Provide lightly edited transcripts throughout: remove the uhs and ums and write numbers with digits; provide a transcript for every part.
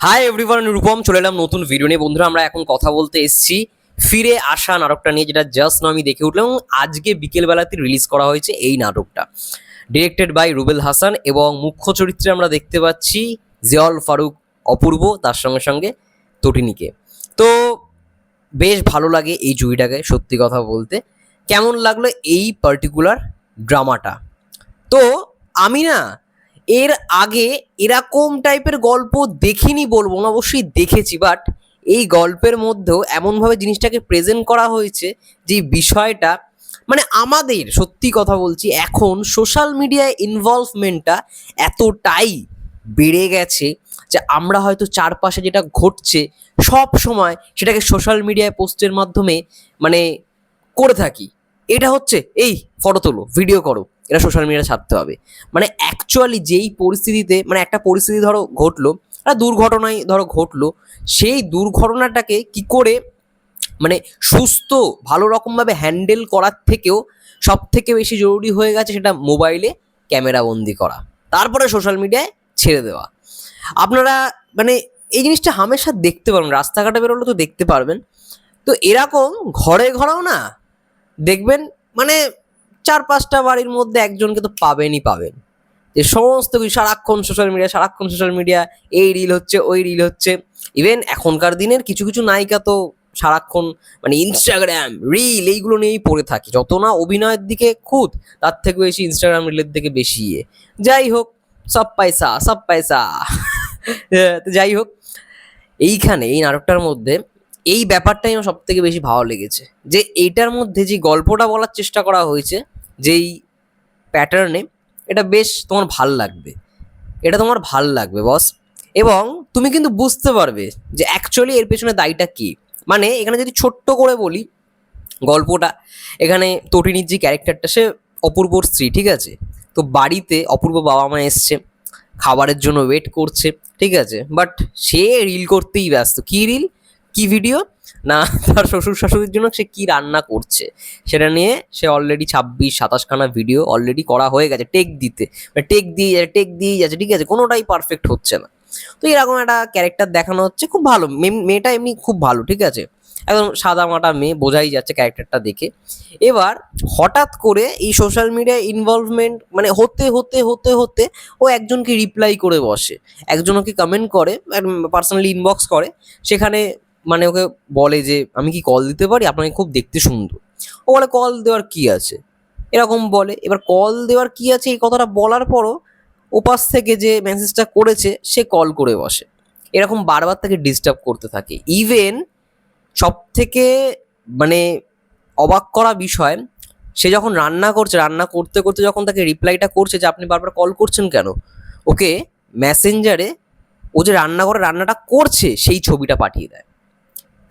Hi everyone, Rupam চলে এলাম নতুন ভিডিও নিয়ে। বন্ধুরা, আমরা এখন কথা বলতে এসেছি ফিরে আসা নাটকটা নিয়ে, যেটা জাস্ট আমি দেখে উঠলাম এবং আজকে বিকেলবেলাতে রিলিজ করা হয়েছে এই নাটকটা। ডিরেক্টেড বাই রুবেল হাসান এবং মুখ্য চরিত্রে আমরা দেখতে পাচ্ছি জিয়াউল ফারুক অপূর্ব, তার সঙ্গে সঙ্গে তটিনীকে। তো বেশ ভালো লাগে এই জুড়িটাকে, সত্যি কথা বলতে। কেমন লাগলো এই পার্টিকুলার ড্রামাটা? তো আমি না এর আগে এরকম টাইপের গল্প দেখিনি বলবো না, অবশ্যই দেখেছি, বাট এই গল্পের মধ্যেও এমনভাবে জিনিসটাকে প্রেজেন্ট করা হয়েছে যে বিষয়টা, মানে আমাদের সত্যি কথা বলছি, এখন সোশ্যাল মিডিয়ায় ইনভলভমেন্টটা এতটাই বেড়ে গেছে যে আমরা হয়তো চারপাশে যেটা ঘটছে সব সময় সেটাকে সোশ্যাল মিডিয়ায় পোস্টের মাধ্যমে মানে করে থাকি। এটা হচ্ছে এই ফটো তোলো, ভিডিও করো, এটা সোশ্যাল মিডিয়ায় ছাড়তে হবে। মানে অ্যাকচুয়ালি যেই পরিস্থিতিতে, মানে একটা পরিস্থিতি ধরো ঘটলো, একটা দুর্ঘটনাই ধরো ঘটলো, সেই দুর্ঘটনাটাকে কি করে মানে সুস্থ ভালো রকমভাবে হ্যান্ডেল করার থেকেও সব থেকে বেশি জরুরি হয়ে গেছে সেটা মোবাইলে ক্যামেরা বন্দি করা, তারপরে সোশ্যাল মিডিয়ায় ছেড়ে দেওয়া। আপনারা মানে এই জিনিসটা হামেশা দেখতে পারবেন, রাস্তাঘাটে বেরোলে তো দেখতে পারবেন। তো এরকম ঘরে ঘরেও না দেখবেন, মানে 4-5টা বাড়ির মধ্যে একজনকে তো পাবেনই পাবেন, যে সমস্ত কিছু সারাক্ষণ সোশ্যাল মিডিয়া, সারাক্ষণ সোশ্যাল মিডিয়া, এই রিল হচ্ছে, ওই রিল হচ্ছে। ইভেন এখনকার দিনের কিছু কিছু নায়িকা তো সারাক্ষণ মানে ইনস্টাগ্রাম রিল এইগুলো নিয়েই পড়ে থাকে, যত না অভিনয়ের দিকে খুদ, তার থেকে বেশি ইনস্টাগ্রাম রিলের দিকে বেশি ইয়ে। যাই হোক, সব পয়সা সব পয়সা। তো যাই হোক, এইখানে এই নাটকটার মধ্যে এই ব্যাপারটাই আমার সব থেকে বেশি ভালো লেগেছে, যে এইটার মধ্যে যে গল্পটা বলার চেষ্টা করা হয়েছে যেই প্যাটার্নে, এটা বেশ তোমার ভাল লাগবে, এটা তোমার ভাল লাগবে বস। এবং তুমি কিন্তু বুঝতে পারবে যে অ্যাকচুয়ালি এর পেছনে দায়টা কি। মানে এখানে যদি ছোট্ট করে বলি গল্পটা, এখানে তটিনীর যে ক্যারেক্টারটা, সে অপূর্বর স্ত্রী, ঠিক আছে? তো বাড়িতে অপূর্ব বাবা মা এসছে, খাবারের জন্য ওয়েট করছে, ঠিক আছে? বাট সে রিল করতেই ব্যস্ত। কি রিল, কি ভিডিও না, তার শ্বশুর শাশুড়ির জন্য সে কি রান্না করছে সেটা নিয়ে সে অলরেডি 26-27খানা ভিডিও অলরেডি করা হয়ে গেছে, টেক দিতে, টেক দিয়ে যাচ্ছে, টেক দিয়েই যাচ্ছে, ঠিক আছে? কোনোটাই পারফেক্ট হচ্ছে না। তো এরকম একটা ক্যারেক্টার দেখানো হচ্ছে, খুব ভালো। মেয়েটা এমনি খুব ভালো, ঠিক আছে? একদম সাদা মাটা মেয়ে, বোঝাই যাচ্ছে ক্যারেক্টারটা দেখে। এবার হঠাৎ করে এই সোশ্যাল মিডিয়ায় ইনভলভমেন্ট মানে হতে হতে হতে হতে ও একজনকে রিপ্লাই করে বসে, একজন ওকে কমেন্ট করে, পার্সোনালি ইনবক্স করে, সেখানে মানে ওকে বলে যে আমি কি কল দিতে পারি, আপনাকে খুব দেখতে সুন্দর। ও বলে কল দেওয়ার কি আছে, এরকম বলে। এবার কল দেওয়ার কি আছে এই কথাটা বলার পরও ওপাশ থেকে যে মেসেজটা করেছে সে কল করে বসে, এরকম বারবার তাকে ডিস্টার্ব করতে থাকে। ইভেন সব থেকে মানে অবাক করা বিষয়, সে যখন রান্না করছে, রান্না করতে করতে যখন তাকে রিপ্লাইটা করছে যে আপনি বারবার কল করছেন কেন, ওকে মেসেঞ্জারে ও যে রান্নাঘরে রান্নাটা করছে সেই ছবিটা পাঠিয়ে দেয়।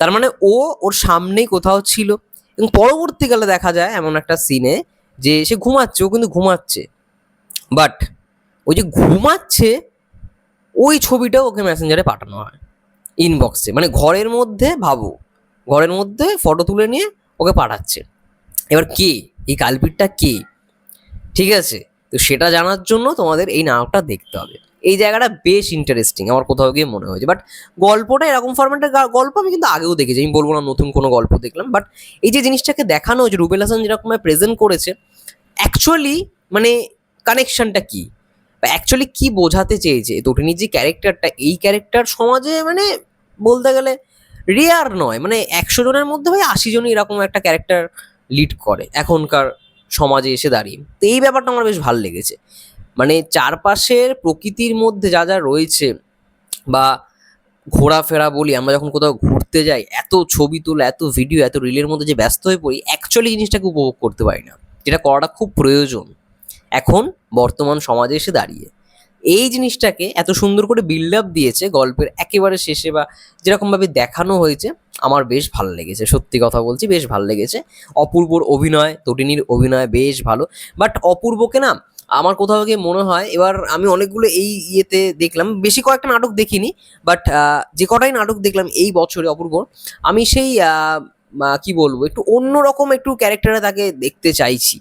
তার মানে ও ওর সামনেই কোথাও ছিল। এবং পরবর্তীকালে দেখা যায় এমন একটা সিনে যে সে ঘুমাচ্ছে, ও কিন্তু ঘুমাচ্ছে, বাট ওই যে ঘুমাচ্ছে ওই ছবিটাও ওকে মেসেঞ্জারে পাঠানো হয় ইনবক্সে, মানে ঘরের মধ্যে, ভাবো, ঘরের মধ্যে ফটো তুলে নিয়ে ওকে পাঠাচ্ছে। এবার কে এই কালপিটটা, কে, ঠিক আছে? তো সেটা জানার জন্য তোমাদের এই নাটকটা দেখতে হবে। এই জায়গাটা বেশ ইন্টারেস্টিং আমার কোথাও গিয়ে মনে হয়েছে। বাট গল্পটা এরকম ফরম্যাটের গল্প আমি কিন্তু আগেও দেখেছি, আমি বলবো না নতুন কোনো গল্প দেখলাম, বাট এই যে জিনিসটাকে দেখানো হয়েছে, রুবেল হাসান যেরকম প্রেজেন্ট করেছে, অ্যাকচুয়ালি মানে কানেকশনটা কি, বা অ্যাকচুয়ালি কি বোঝাতে চেয়েছে তটিনীর যে ক্যারেক্টারটা, এই ক্যারেক্টার সমাজে মানে বলতে গেলে রেয়ার নয়, মানে 100 জনের মধ্যে ভাই 80 জনই এরকম একটা ক্যারেক্টার লিড করে এখনকার সমাজে এসে দাঁড়িয়ে। তো এই ব্যাপারটা আমার বেশ ভালো লেগেছে। মানে চারপাশের প্রকৃতির মধ্যে যা যা রয়েছে, বা ঘোরাফেরা বলি, আমরা যখন কোথাও ঘুরতে যাই, এত ছবি তোলা, এত ভিডিও, এত রিলের মধ্যে যে ব্যস্ত হয়ে পড়ি, অ্যাকচুয়ালি জিনিসটাকে উপভোগ করতে পারি না, যেটা করাটা খুব প্রয়োজন এখন বর্তমান সমাজে এসে দাঁড়িয়ে। এই জিনিসটাকে এত সুন্দর করে বিল্ড আপ দিয়েছে গল্পের একেবারে শেষে, বা যেরকমভাবে দেখানো হয়েছে, আমার বেশ ভালো লেগেছে, সত্যি কথা বলছি, বেশ ভালো লেগেছে। অপূর্বর অভিনয়, তটিনীর অভিনয় বেশ ভালো। বাট অপূর্বকে না আমার কোথাও গিয়ে মনে হয়, এবার আমি অনেকগুলো এই ইয়েতে দেখলাম, বেশি কয়েকটা নাটক দেখিনি, বাট যে কটাই নাটক দেখলাম এই বছরে অপূর্বর, আমি সেই কি বলবো, একটু অন্যরকম একটু ক্যারেক্টারে তাকে দেখতে চাইছি।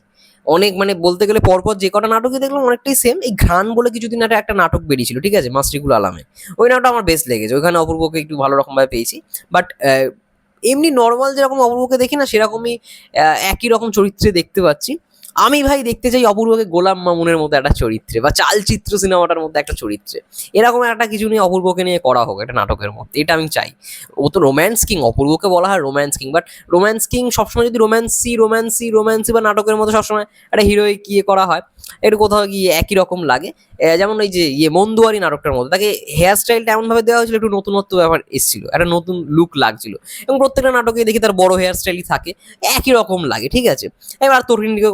অনেক মানে বলতে গেলে পরপর যে কটা নাটকই দেখলাম অনেকটাই সেম। এই ঘ্রাণ বলে কিছুদিন আগে একটা নাটক বেরিয়েছিল, ঠিক আছে, মাসরিকুল আলমে, ওই নাটকটা আমার বেস্ট লেগেছে, ওইখানে অপূর্বকে একটু ভালো রকমভাবে পেয়েছি। বাট এমনি নর্মাল যেরকম অপূর্বকে দেখি না সেরকমই একই রকম চরিত্রে দেখতে পাচ্ছি। আমি ভাই দেখতে চাই অপূর্বকে গোলাম মামুনের মতো একটা চরিত্রে, বা চালচিত্র সিনেমাটার মধ্যে একটা চরিত্রে, এরকম একটা কিছু নিয়ে অপূর্বকে নিয়ে করা হোক একটা নাটকের মধ্যে, এটা আমি চাই। ও তো রোম্যান্স কিং, অপূর্বকে বলা হয় romance king, but romance king সবসময় যদি রোম্যান্সি বা নাটকের মধ্যে সবসময় একটা হিরোইক ইয়ে করা হয়, একটু কোথাও গিয়ে একই রকম লাগে। যেমন ওই যে মন্দুয়ারি নাটকটার মধ্যে তাকে হেয়ার স্টাইলটা এমনভাবে দেওয়া হয়েছিল, একটু নতুনত্ব ব্যাপার এসেছিল, একটা নতুন লুক লাগছিল। এবং প্রত্যেকটা নাটকে দেখি তার বড় হেয়ার স্টাইলই থাকে, একই রকম লাগে, ঠিক আছে। এবার তরিণীকে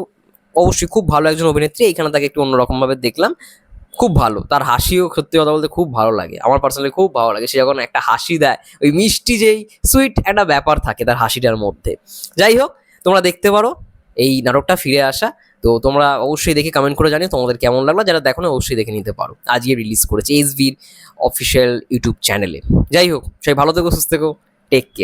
অবশ্যই খুব ভালো একজন অভিনেত্রী, এইখানে তাকে একটু অন্যরকমভাবে দেখলাম, খুব ভালো। তার হাসিও সত্যি কথা বলতে খুব ভালো লাগে, আমার পার্সোনালি খুব ভালো লাগে। সে যখন একটা হাসি দেয়, ওই মিষ্টি যেই সুইট একটা ব্যাপার থাকে তার হাসিটার মধ্যে। যাই হোক, তোমরা দেখতে পারো এই নাটকটা ফিরে আসা। তো তোমরা অবশ্যই দেখে কমেন্ট করে জানিও তোমাদের কেমন লাগলো, যারা দেখো না অবশ্যই দেখে নিতে পারো, আজকে রিলিজ করেছে এসভির অফিসিয়াল ইউটিউব চ্যানেলে। যাই হোক, সবাই ভালো থেকো, সুস্থ থেকো, টেক কেয়ার।